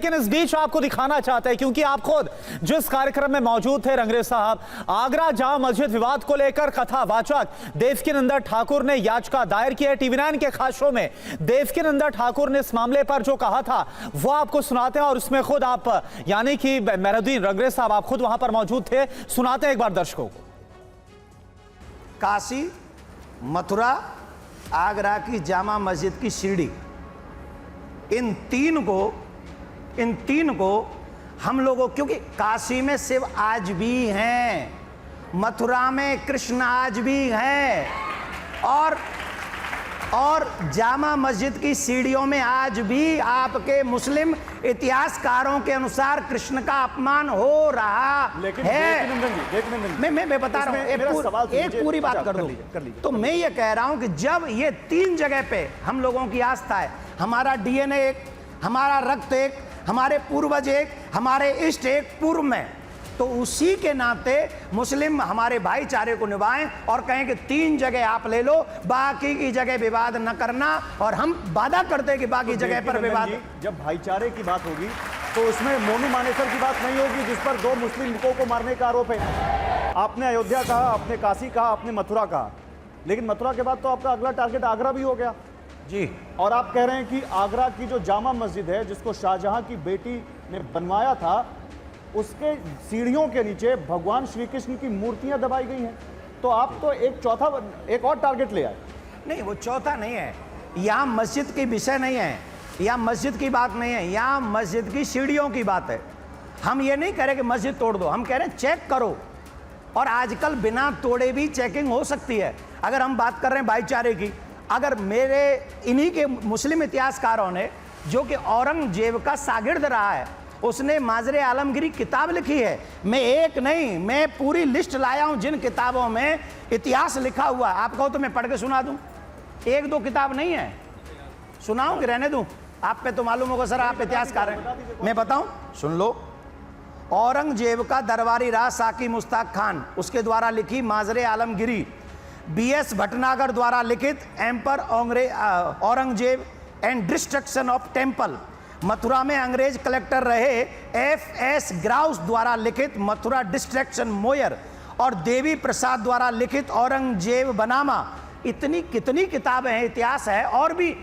लेकिन इस बीच आपको दिखाना चाहते हैं, क्योंकि आप खुद जिस कार्यक्रम में मौजूद थे रंगरेज साहब, आगरा जामा मस्जिद विवाद को लेकर कथावाचक देवकीनंदन ठाकुर ने याचिका दायर की है। टीवी9 के खास शो में देवकीनंदन ठाकुर ने इस मामले पर जो कहा था वो आपको सुनाते हैं, और उसमें खुद आप यानी कि मेहरुद्दीन रंगरेज साहब आप खुद वहां पर मौजूद थे, सुनाते हैं एक बार दर्शकों को। काशी, मथुरा, आगरा की जामा मस्जिद की सीढ़ी, इन तीन को हम लोगों, क्योंकि काशी में शिव आज भी हैं, मथुरा में कृष्ण आज भी हैं, और जामा मस्जिद की सीढ़ियों में आज भी आपके मुस्लिम इतिहासकारों के अनुसार कृष्ण का अपमान हो रहा है। मैं बता रहा हूं, एक पूरी बात कर दूं। तो मैं ये कह रहा हूं कि जब ये तीन जगह पे हम लोगों की आस्था है, हमारा डीएनए एक, हमारा रक्त एक, हमारे पूर्वज एक, हमारे इष्ट एक पूर्व में, तो उसी के नाते मुस्लिम हमारे भाईचारे को निभाएं और कहें कि तीन जगह आप ले लो, बाकी की जगह विवाद न करना, और हम वादा करते हैं कि बाकी जगह पर विवाद। जब भाईचारे की बात होगी तो उसमें मोनू मानेसर की बात नहीं होगी, जिस पर 2 मुस्लिम युवकों को मारने का आरोप है। आपने अयोध्या कहा, आपने काशी कहा, आपने मथुरा कहा, लेकिन मथुरा के बाद तो आपका अगला टारगेट आगरा भी हो गया जी। और आप कह रहे हैं कि आगरा की जो जामा मस्जिद है, जिसको शाहजहां की बेटी ने बनवाया था, उसके सीढ़ियों के नीचे भगवान श्री कृष्ण की मूर्तियां दबाई गई हैं। तो आप तो एक और टारगेट ले आए। नहीं, वो चौथा नहीं है, यहाँ मस्जिद की विषय नहीं है, यहाँ मस्जिद की बात नहीं है, यहाँ मस्जिद की सीढ़ियों की बात है। हम ये नहीं कह रहे कि मस्जिद तोड़ दो, हम कह रहे हैं चेक करो, और आजकल बिना तोड़े भी चेकिंग हो सकती है। अगर हम बात कर रहे हैं भाईचारे की, अगर मेरे इन्हीं के मुस्लिम इतिहासकारों ने, जो कि औरंगजेब का शागिर्द रहा है, उसने माजरे आलमगीरी किताब लिखी है, मैं एक नहीं, मैं पूरी लिस्ट लाया हूं जिन किताबों में इतिहास लिखा हुआ। आप कहो तो मैं पढ़ के सुना दूं, 1-2 किताब नहीं है, सुनाऊं कि रहने दूं? आप पे तो मालूम होगा सर, आप इतिहासकार हैं, मैं बताऊं, सुन लो। औरंगजेब का दरबारी रहा साकी मुश्ताक खान, उसके द्वारा लिखी माजरे आलमगीरी। BS भटनागर द्वारा लिखित emperor Aurangzeb and destruction of temple. Mathura में अंग्रेज कलेक्टर रहे FS ग्राउस द्वारा लिखित मथुरा डिस्ट्रक्शन मोयर, और देवी प्रसाद द्वारा लिखित औरंगजेब बनामा। इतनी कितनी किताबें हैं, इतिहास है, और भी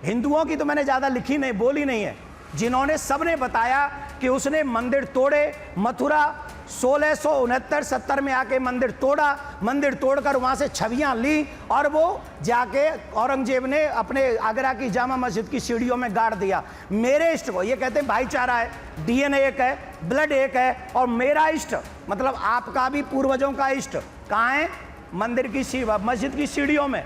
हिंदुओं की तो मैंने ज़्यादा लिखी नहीं, बोली नहीं है, जिन्होंने सबने बताया कि उसने मंदिर तोड़े। मथुरा 1669-70 में आके मंदिर तोड़ा, मंदिर तोड़कर वहाँ से छवियाँ ली, और वो जाके औरंगजेब ने अपने आगरा की जामा मस्जिद की सीढ़ियों में गाड़ दिया। मेरे इष्ट को, ये कहते हैं भाईचारा है, डीएनए एक है, ब्लड एक है, और मेरा इष्ट मतलब आपका भी पूर्वजों का इष्ट कहाँ है? मंदिर की मस्जिद की सीढ़ियों में।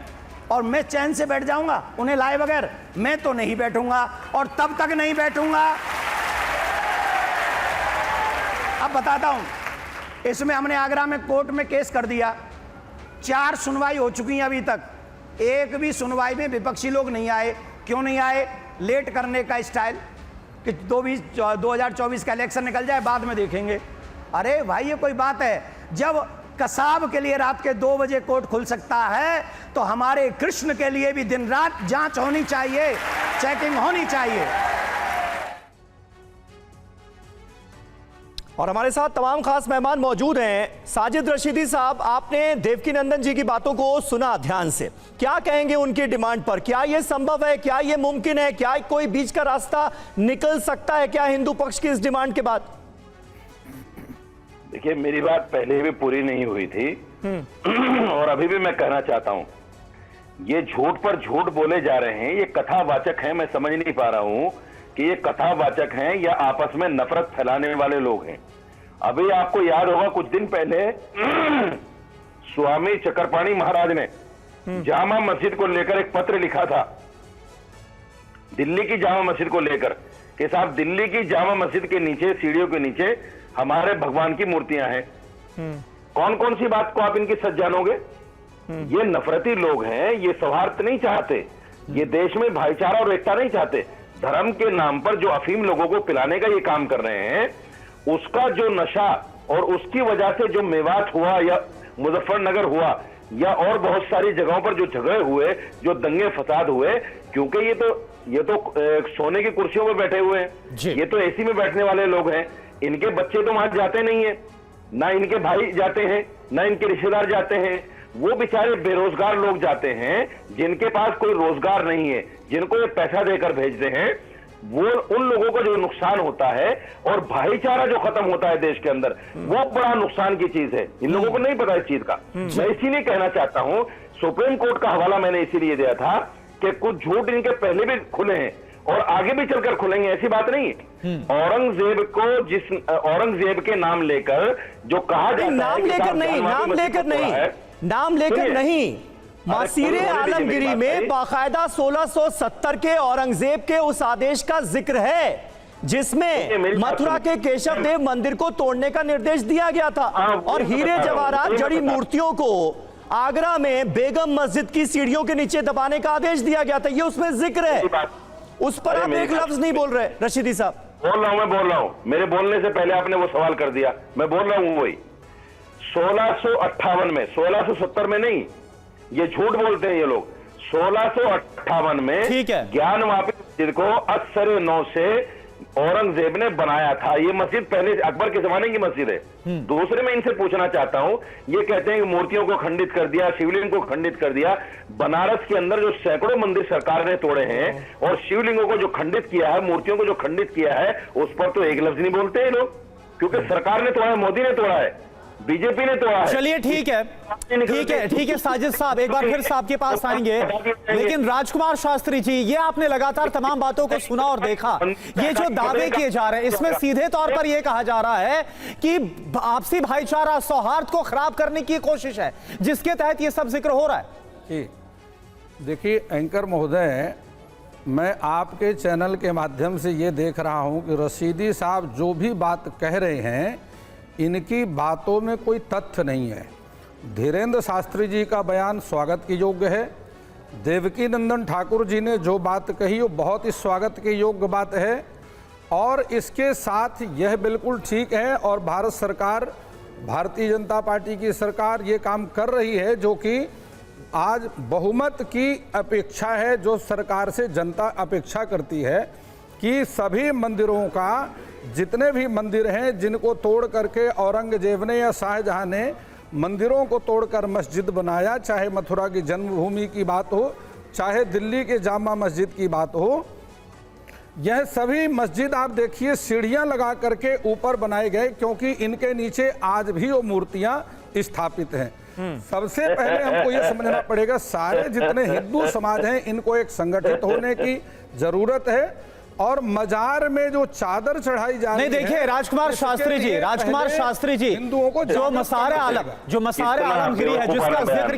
और मैं चैन से बैठ जाऊंगा उन्हें लाए बगैर? मैं तो नहीं बैठूंगा, और तब तक नहीं बैठूंगा। अब बताता हूं, इसमें हमने आगरा में कोर्ट में केस कर दिया, 4 सुनवाई हो चुकी हैं अभी तक, एक भी सुनवाई में विपक्षी लोग नहीं आए। क्यों नहीं आए? लेट करने का स्टाइल कि 2024 का इलेक्शन निकल जाए, बाद में देखेंगे। अरे भाई, ये कोई बात है? जब कसाब के लिए रात के 2 बजे कोर्ट खुल सकता है, तो हमारे कृष्ण के लिए भी दिन रात जांच होनी चाहिए, चेकिंग होनी चाहिए। और हमारे साथ तमाम खास मेहमान मौजूद हैं। साजिद रशीदी साहब, आपने देवकीनंदन जी की बातों को सुना ध्यान से, क्या कहेंगे उनकी डिमांड पर? क्या यह संभव है, क्या यह मुमकिन है, क्या कोई बीच का रास्ता निकल सकता है क्या हिंदू पक्ष की इस डिमांड के बाद? देखिए, मेरी बात पहले भी पूरी नहीं हुई थी और अभी भी मैं कहना चाहता हूं, ये झूठ पर झूठ बोले जा रहे हैं, ये कथावाचक हैं। मैं समझ नहीं पा रहा हूं कि ये कथावाचक हैं या आपस में नफरत फैलाने वाले लोग हैं। अभी आपको याद होगा, कुछ दिन पहले स्वामी चक्रपाणी महाराज ने जामा मस्जिद को लेकर एक पत्र लिखा था, दिल्ली की जामा मस्जिद को लेकर, कि साहब दिल्ली की जामा मस्जिद के नीचे, सीढ़ियों के नीचे हमारे भगवान की मूर्तियां हैं। कौन कौन सी बात को आप इनकी सच जानोगे? ये नफरती लोग हैं, ये सौहार्द नहीं चाहते, ये देश में भाईचारा और एकता नहीं चाहते। धर्म के नाम पर जो अफीम लोगों को पिलाने का ये काम कर रहे हैं, उसका जो नशा, और उसकी वजह से जो मेवात हुआ या मुजफ्फरनगर हुआ या और बहुत सारी जगहों पर जो झगड़े हुए, जो दंगे फसाद हुए, क्योंकि ये तो ये तो सोने की कुर्सियों पे बैठे हुए जी। हैं, ये तो एसी में बैठने वाले लोग हैं। इनके बच्चे तो वहां जाते नहीं है, ना इनके भाई जाते हैं, ना इनके रिश्तेदार जाते हैं। वो बेचारे बेरोजगार लोग जाते हैं, जिनके पास कोई रोजगार नहीं है, जिनको ये पैसा देकर भेजते हैं, वो उन लोगों को जो नुकसान होता है और भाईचारा जो खत्म होता है देश के अंदर, वो बड़ा नुकसान की चीज है। इन लोगों को नहीं पता इस चीज का। मैं इसीलिए कहना चाहता हूं, सुप्रीम कोर्ट का हवाला मैंने इसीलिए दिया था कि कुछ झूठ इनके पहले भी खुले हैं और आगे भी चलकर खुलेंगे, ऐसी बात नहीं है। औरंगजेब को औरंगजेब के नाम लेकर जो कहा जाता है, नाम लेकर नहीं, मासीरे आलमगिरी में बाकायदा 1670 के औरंगजेब के उस आदेश का जिक्र है जिसमें मथुरा के केशव देव मंदिर को तोड़ने का निर्देश दिया गया था और हीरे जवाहरात जड़ी मूर्तियों को आगरा में बेगम मस्जिद की सीढ़ियों के नीचे दबाने का आदेश दिया गया था। ये उसमें जिक्र है, उस पर आप एक लफ्ज नहीं बोल रहे रशीदी साहब। मैं बोल रहा हूं, मेरे बोलने से पहले आपने वो सवाल कर दिया। मैं बोल रहा हूं वही 1658 में, 1670 में नहीं, ये झूठ बोलते हैं ये लोग। 1658 में ठीक है, ज्ञानवापी मस्जिद को असर नौ से औरंगजेब ने बनाया था। ये मस्जिद पहले अकबर के जमाने की मस्जिद है। दूसरे में इनसे पूछना चाहता हूं, ये कहते हैं कि मूर्तियों को खंडित कर दिया, शिवलिंग को खंडित कर दिया। बनारस के अंदर जो सैकड़ों मंदिर सरकार ने तोड़े हैं और शिवलिंगों को जो खंडित किया है, मूर्तियों को जो खंडित किया है, उस पर तो एक लफ्ज नहीं बोलते हैं लोग, क्योंकि सरकार ने तोड़ा है, मोदी ने तोड़ा है, बीजेपी ने तोड़ा है। चलिए ठीक है साजिद साहब, एक बार फिर साहब के पास आएंगे। लेकिन राजकुमार शास्त्री जी, ये आपने लगातार तमाम बातों को सुना और देखा, ये जो दावे किए जा रहे हैं इसमें सीधे तौर पर यह कहा जा रहा है कि आपसी भाईचारा सौहार्द को खराब करने की कोशिश है, जिसके तहत ये सब जिक्र हो रहा है। देखिए एंकर महोदय, मैं आपके चैनल के माध्यम से ये देख रहा हूं कि रशीदी साहब जो भी बात कह रहे हैं, इनकी बातों में कोई तथ्य नहीं है। धीरेन्द्र शास्त्री जी का बयान स्वागत के योग्य है। देवकी नंदन ठाकुर जी ने जो बात कही वो बहुत ही स्वागत के योग्य बात है और इसके साथ यह बिल्कुल ठीक है। और भारत सरकार, भारतीय जनता पार्टी की सरकार ये काम कर रही है जो कि आज बहुमत की अपेक्षा है, जो सरकार से जनता अपेक्षा करती है कि सभी मंदिरों का, जितने भी मंदिर हैं जिनको तोड़ करके औरंगजेब ने या शाहजहां ने मंदिरों को तोड़कर मस्जिद बनाया, चाहे मथुरा की जन्मभूमि की बात हो, चाहे दिल्ली के जामा मस्जिद की बात हो, यह सभी मस्जिद आप देखिए सीढ़ियां लगा करके ऊपर बनाए गए, क्योंकि इनके नीचे आज भी वो मूर्तियां स्थापित हैं। सबसे पहले हमको ये समझना पड़ेगा, सारे जितने हिंदू समाज हैं इनको एक संगठित होने की जरूरत है। और मजार में जो चादर चढ़ाई जा रही है, नहीं देखिए राजकुमार शास्त्री जी, हिंदुओं को जो मसारे आलमगिरी है जिसका जिक्र